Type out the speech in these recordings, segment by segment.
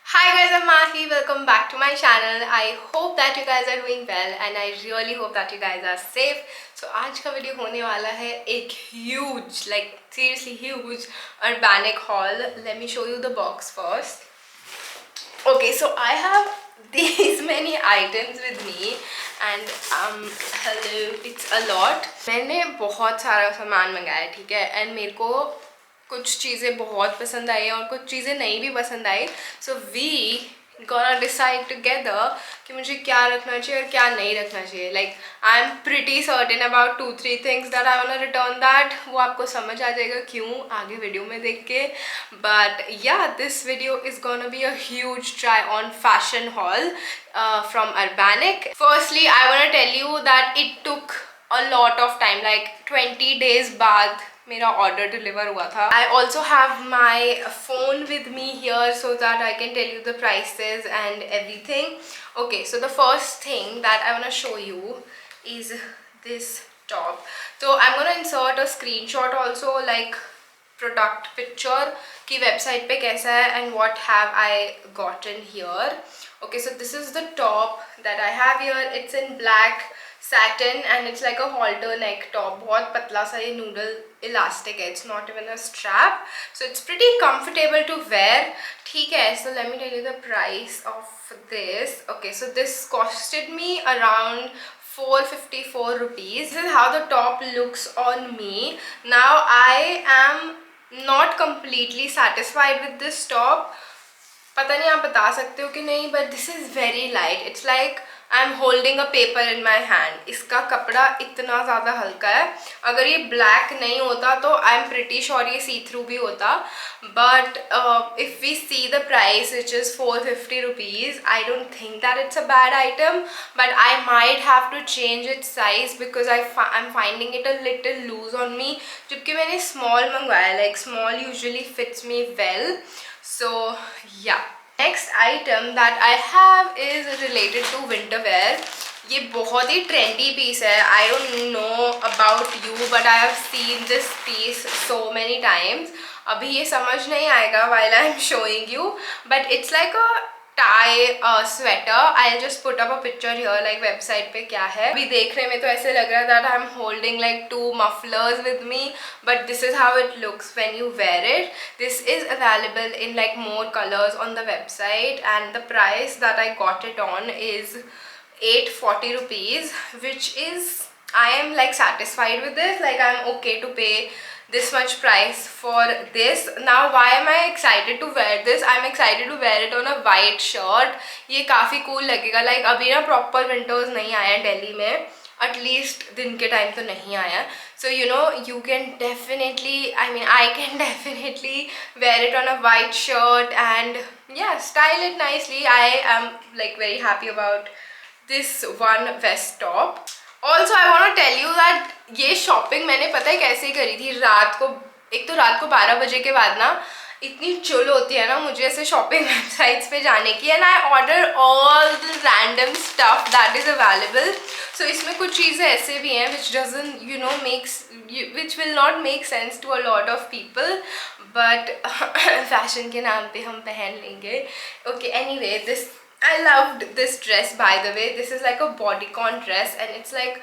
Hi guys, I'm Mahi. Welcome back to my channel. I hope that you guys are doing well and I really hope that you guys are safe. So आज का video होने वाला है एक huge, like seriously huge urbanic haul. Let me show you the box first. Okay, so I have these many items with me and hello, it's a lot. मैंने बहुत सारा सामान मंगाया है, ठीक है, and मेरे को कुछ चीज़ें बहुत पसंद आई और कुछ चीज़ें नहीं भी पसंद आई. So we gonna decide together कि मुझे क्या रखना चाहिए और क्या नहीं रखना चाहिए. Like I'm pretty certain about 2-3 things that I wanna return that. वो आपको समझ आ जाएगा क्यों आगे वीडियो में देख के. But yeah, this video is gonna be a huge try on fashion haul from Urbanic. Firstly, I wanna tell you that it took a lot of time, like 20 days बाद मेरा ऑर्डर डिलीवर हुआ था. I also have my phone with me here so that I can tell you the prices and everything. Okay, so the first thing that I want to show you is this top. So I'm gonna insert a screenshot also, like product picture की website पे कैसा है and what have I gotten here. Okay, so this is the top that I have here. It's in black satin and it's like a halter neck top. बहुत पतला सा ये noodle elastic है. It's not even a strap, so it's pretty comfortable to wear. ठीक है. So let me tell you the price of this. Okay, so this costed me around 454 rupees. This is how the top looks on me. Now I am not completely satisfied with this top. पता नहीं आप बता सकते हो कि नहीं, but this is very light. It's like I'm holding a paper in my hand. इसका कपड़ा इतना ज़्यादा हल्का है. अगर ये black नहीं होता तो I'm pretty sure ये see through भी होता. But if we see the price, which is 450 rupees, I don't think that it's a bad item. But I might have to change its size because I'm finding it a little loose on me. जबकि मैंने small मंगवाया, like small usually fits me well. So yeah. Next item that I have is related to winter wear. ये बहुत ही trendy piece है. I don't know about you, but I have seen this piece so many times. अभी ये समझ नहीं आएगा while I'm showing you, but it's like a tie sweater. I'll just put up a picture here, like website पे क्या है. अभी देखने में तो ऐसे लग रहा है that I'm holding like 2 mufflers with me, but this is how it looks when you wear it. This is available in like more colors on the website and the price that I got it on is 840 rupees, which is, I am like satisfied with this. Like I'm okay to pay this much price for this. Now why am I excited to wear this? I'm excited to wear it on a white shirt. ये काफ़ी cool लगेगा. Like अभी ना proper winters नहीं आया दिल्ली में, at least दिन के time तो नहीं आया. So you know, you can definitely, I mean I can definitely wear it on a white shirt and yeah, style it nicely. I am like very happy about this one vest top. Also I want to tell you that ये shopping मैंने पता है कैसे करी थी. रात को, एक तो रात को 12 बजे के बाद ना इतनी चुल होती है ना मुझे ऐसे शॉपिंग वेबसाइट्स पे जाने की, and I order all the random stuff that is available. So इसमें कुछ चीज़ें ऐसे भी हैं which doesn't you know makes which will not make sense to a lot of people, but fashion के नाम पे हम पहन लेंगे. Okay, anyway, this, I loved this dress by the way. This is like a bodycon dress and it's like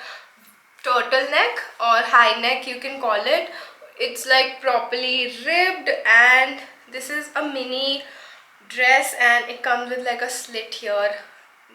turtleneck or high neck you can call it. It's like properly ribbed and this is a mini dress and it comes with like a slit here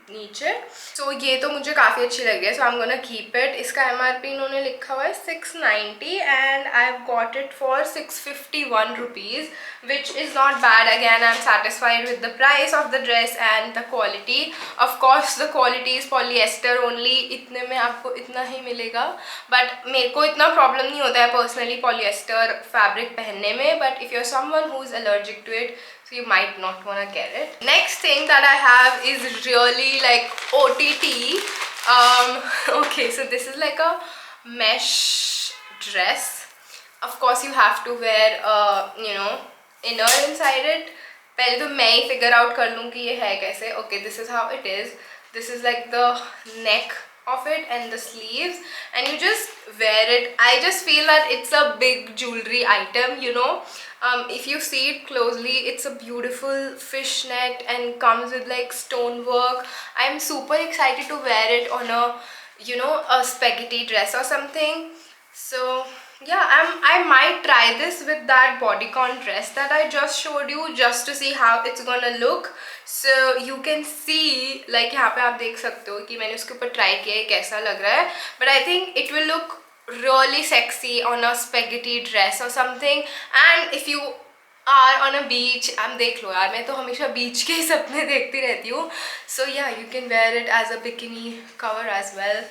नीचे. So ये तो मुझे काफ़ी अच्छी लगी है. So I'm gonna keep it. इसका MRP इन्होंने लिखा हुआ है 690 and I've got it for 651 rupees, which is not bad. Again, I'm satisfied with the price of the dress and the quality. Of course the quality is polyester only. इतने में आपको इतना ही मिलेगा, but मेरे को इतना problem नहीं होता है personally polyester fabric पहनने में. But if you're someone who is allergic to it, so you might not want to get it. Next thing that I have is really like OTT. Okay, so this is like a mesh dress. Of course you have to wear you know inner inside it. पहले तो मैं ही figure out कर लूँ कि ये है कैसे. Okay, this is how it is. This is like the neck of it and the sleeves, and you just wear it. I just feel that it's a big jewelry item, you know. If you see it closely, it's a beautiful fishnet and comes with like stonework. I'm super excited to wear it on a, you know, a spaghetti dress or something. So yeah, I might try this with that bodycon dress that I just showed you, just to see how it's gonna look. So you can see, like यहाँ पे आप देख सकते हो कि मैंने उसके ऊपर try किया है कैसा लग रहा है. But I think it will look really sexy on a spaghetti dress or something. And if you are on a beach, देख लो यार, मैं तो हमेशा beach के ही सपने देखती रहती हूँ. So yeah, you can wear it as a bikini cover as well.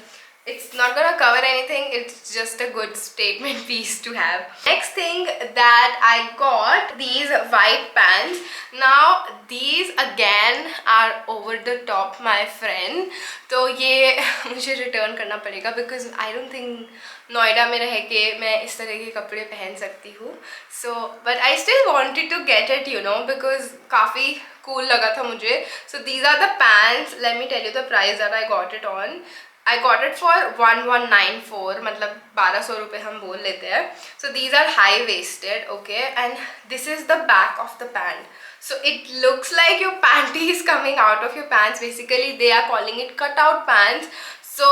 It's not gonna cover anything, it's just a good statement piece to have. Next thing that I got, these white pants. Now these again are over the top, my friend. तो ये मुझे return करना पड़ेगा because I don't think Noida में रह के मैं इस तरह के कपड़े पहन सकती हूँ. So but I still wanted to get it, you know, because काफ़ी cool लगा था मुझे. So these are the pants. Let me tell you the price that I got it on. I got it for 1194, मतलब 1200 रुपये हम बोल लेते हैं. So these are high waisted, okay, and this is the back of the pant. So it looks like your panty is coming out of your pants. Basically they are calling it cut out pants. So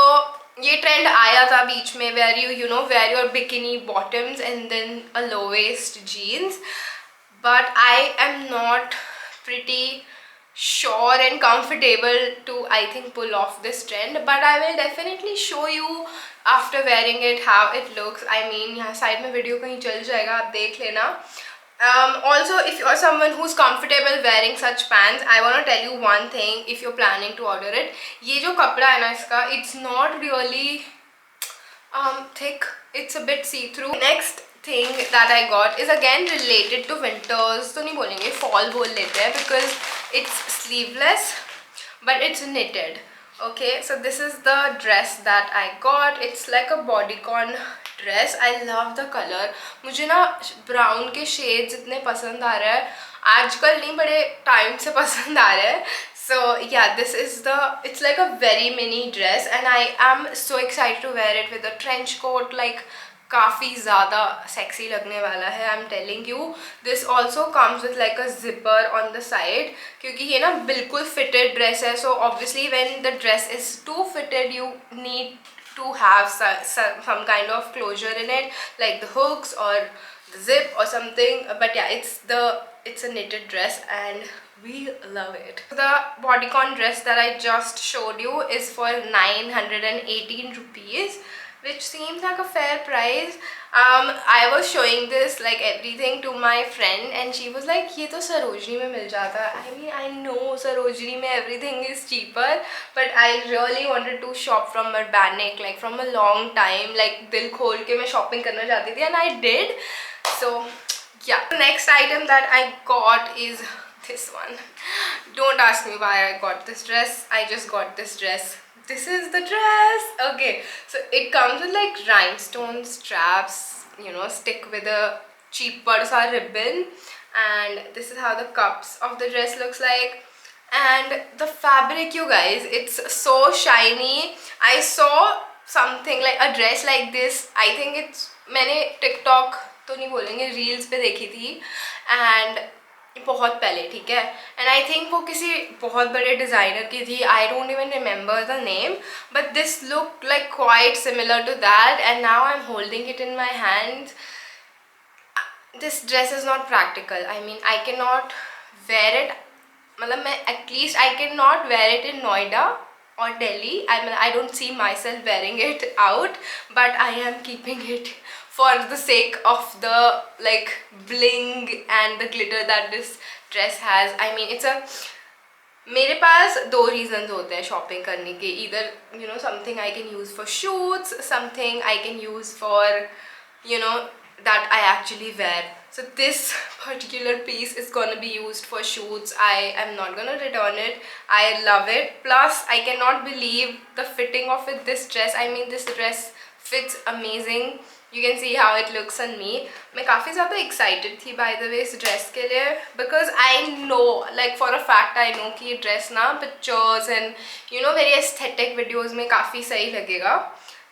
ये trend आया था बीच में where you know wear your bikini bottoms and then a low waist jeans. But I am not pretty sure and comfortable to, I think, pull off this trend, but I will definitely show you after wearing it how it looks. I mean, यहाँ side में video कहीं चल जाएगा, आप देख लेना. Also, if you are someone who's comfortable wearing such pants, I want to tell you one thing. If you're planning to order it, ये जो कपड़ा है ना इसका, it's not really thick. It's a bit see-through. Next thing that I got is again related to winters. तो नहीं बोलेंगे, fall बोल लेते हैं, because it's sleeveless but it's knitted. Okay, so this is the dress that I got. It's like a bodycon dress. I love the color. मुझे ना brown के shades इतने पसंद आ रहे हैं आजकल, नहीं बड़े टाइम से पसंद आ रहे हैं. So yeah, this is the, it's like a very mini dress and I am so excited to wear it with a trench coat. Like काफ़ी ज़्यादा sexy लगने वाला है, I'm telling you. This also comes with like a zipper on the side, क्योंकि ये ना बिल्कुल fitted dress है. So obviously when the dress is too fitted, you need to have some kind of closure in it, like the hooks or the zip or something. But yeah, it's a knitted dress and we love it. The bodycon dress that I just showed you is for 918 rupees, which seems like a fair price. I was showing this like everything to my friend and she was like, ये तो सरोजनी में मिल जाता है. I mean, I know Sarojini में everything is cheaper, but I really wanted to shop from Urbanic like from a long time. Like दिल खोल के मैं shopping करना चाहती थी and I did. So yeah, the next item that I got is this one. Don't ask me why I got this dress. I just got this dress. This is the dress. Okay, so it comes with like rhinestone straps, you know, stick with a cheap Barsa ribbon, and this is how the cups of the dress looks like. And the fabric, you guys, it's so shiny. I saw something like a dress like this. I think it's, मैंने TikTok तो नहीं बोलेंगे, reels पे देखी थी, and बहुत पहले, ठीक है, and I think वो किसी बहुत बड़े डिज़ाइनर की थी. I don't even remember the name, but this looked like quite similar to that, and now I'm holding it in my hands. This dress is not practical. I mean, I cannot wear it. मतलब मैं at least I cannot wear it in Noida or Delhi. I mean, I don't see myself wearing it out, but I am keeping it for the sake of the like bling and the glitter that this dress has. I mean, it's a, मेरे पास दो reasons होते हैं shopping करने के. Either, you know, something I can use for shoots, something I can use for, you know, that I actually wear. So this particular piece is gonna be used for shoots. I am not gonna return it. I love it. Plus, I cannot believe the fitting of it. This dress, I mean, this dress fits amazing. You can see how it looks on me. मैं काफ़ी ज़्यादा excited थी by the way इस dress के लिए, because I know, like for a fact I know कि ये dress ना pictures and you know very aesthetic videos में काफ़ी सही लगेगा.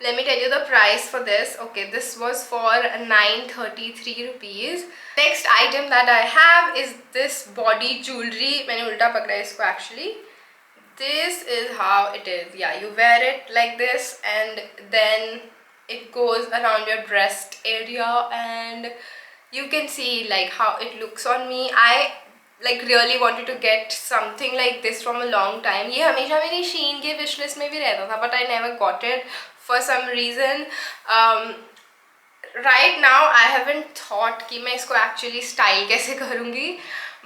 let me tell you the price for this. Okay, this was for 933 rupees. Next item that I have is this body jewelry. मैंने उल्टा पकड़ा है इसको actually. This is how it is. Yeah, you wear it like this and then it goes around your breast area and you can see like how it looks on me. I like really wanted to get something like this from a long time. ये हमेशा मेरी Shein के wish list में भी रहता था, but I never got it for some reason. Right now I haven't thought कि मैं इसको actually style कैसे करूँगी,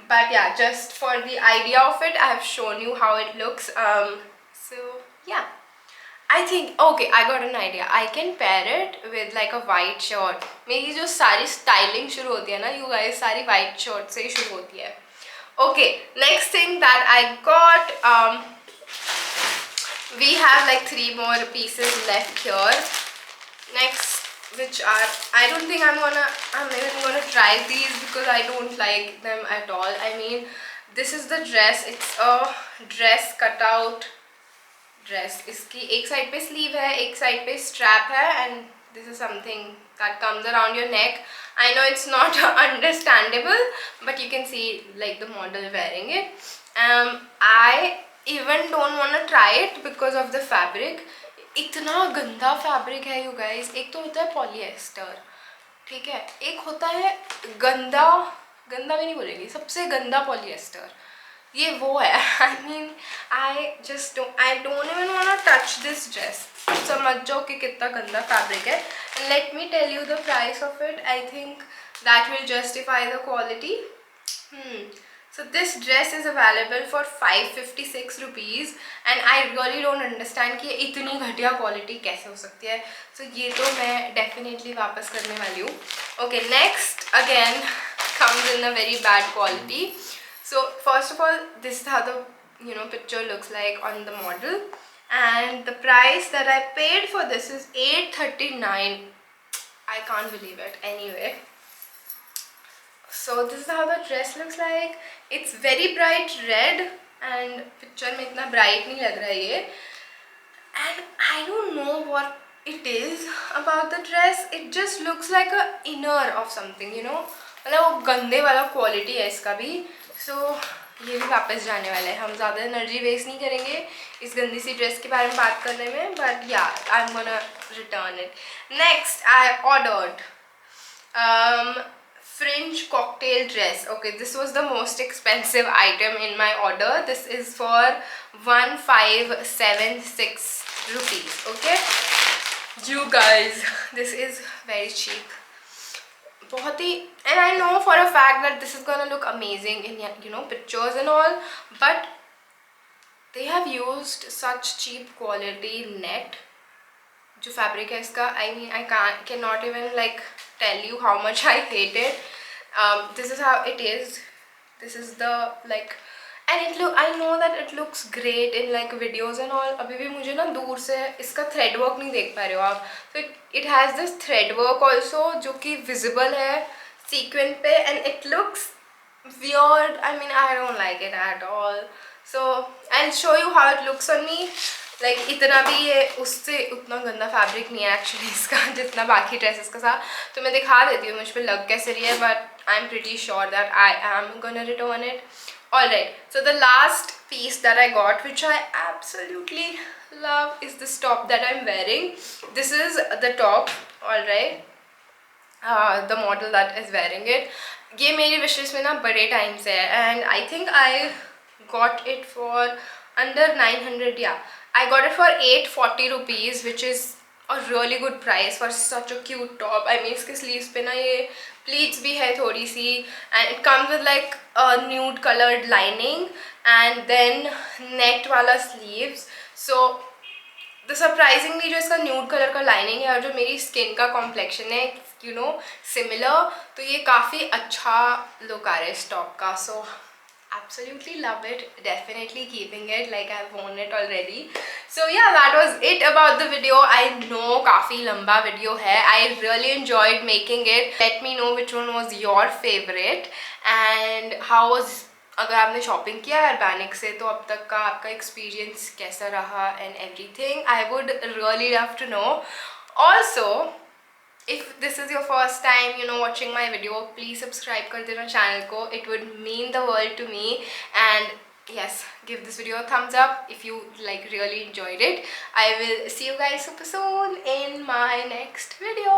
but yeah, just for the idea of it I have shown you how it looks. So yeah, I think okay, I got an idea. I can pair it with like a white shirt. मेरी जो सारी styling शुरू होती है ना you guys, सारी white shirt से ही शुरू होती है. Okay, next thing that I got, we have like 3 more pieces left here. Next, which are, I don't think I'm even gonna try these because I don't like them at all. I mean, this is the dress. It's a dress cutout dress. इसकी एक side पे sleeve है, एक side पे strap है, and this is something that comes around your neck. I know it's not understandable, but you can see like the model wearing it. I even don't want to try it because of the fabric. इतना गंदा fabric है you guys. एक तो होता है polyester, ठीक है, एक होता है गंदा भी नहीं बोलेंगे, सबसे गंदा पॉलिएस्टर, ये वो है. I mean, I don't even want to touch this dress. समझ जाओ कि कितना गंदा फैब्रिक है. And let me tell you the price of it. I think that will justify the quality. So this dress is available for 556 rupees and I really don't understand कि इतनी घटिया quality कैसे हो सकती है. So ये तो मैं definitely वापस करने वाली हूँ. Okay, next again comes in a very bad quality. So first of all, this is how the picture looks like on the model, and the price that I paid for this is 839. I can't believe it. Anyway, so this is how the dress looks like. It's very bright red and picture में इतना bright नहीं लग रहा है ये. And I don't know what it is about the dress. It just looks like a inner of something, मतलब वो गंदे वाला क्वालिटी है इसका भी. सो ये भी वापस जाने वाला है. हम ज़्यादा एनर्जी वेस्ट नहीं करेंगे इस गंदी सी ड्रेस के बारे में बात करने में, बट या I am gonna return it. Next I ordered fringe cocktail dress. Okay, this was the most expensive item in my order. This is for 1576 rupees. Okay, you guys, this is very cheap. बहुत ही, and I know for a fact that this is gonna look amazing in pictures and all, but they have used such cheap quality net. जो fabric है इसका, I mean, I cannot even like tell you how much I hate it. This is how it is. This is the like, and I know that it looks great in like videos and all. अभी भी मुझे ना दूर से इसका thread work नहीं देख पा रहे हो आप. So it has this thread work also जो कि visible है sequin पे, and it looks weird. I mean, I don't like it at all. So I'll show you how it looks on me. Like इतना भी ये उससे उतना गंदा फैब्रिक नहीं है एक्चुअली इसका जितना बाकी ड्रेसेस का था. तो मैं दिखा देती हूँ मुझ पर लग कैसे रही है, but I am pretty sure that I am gonna return it. Alright, so the last piece that I got, which I absolutely love, is this top that I'm wearing. This is the top, alright, the model that is wearing it. ये मेरी wishlist में ना बड़े time से है, and I think I got it for under 900. Yeah, I got it for 840 rupees, which is a really good price for such a cute top. I mean, इसके sleeves पे ना ये pleats भी है थोड़ी सी, and it comes with like a nude colored lining and then net वाला sleeves. So the surprisingly जो इसका nude color का lining है और जो मेरी skin का complexion है similar, तो ये काफ़ी अच्छा look आ रहा है इस top का. So absolutely love it, definitely keeping it, like I've worn it already. So yeah, that was it about the video. I know काफ़ी लंबा video है. I really enjoyed making it. Let me know which one was your favorite and how was अगर आपने shopping किया है Urbanic से तो अब तक का आपका एक्सपीरियंस कैसा रहा and everything, I would really love to know. Also if this is your first time watching my video, please subscribe कर देना channel को. It would mean the world to me. And yes, give this video a thumbs up if you like really enjoyed it. I will see you guys super soon in my next video.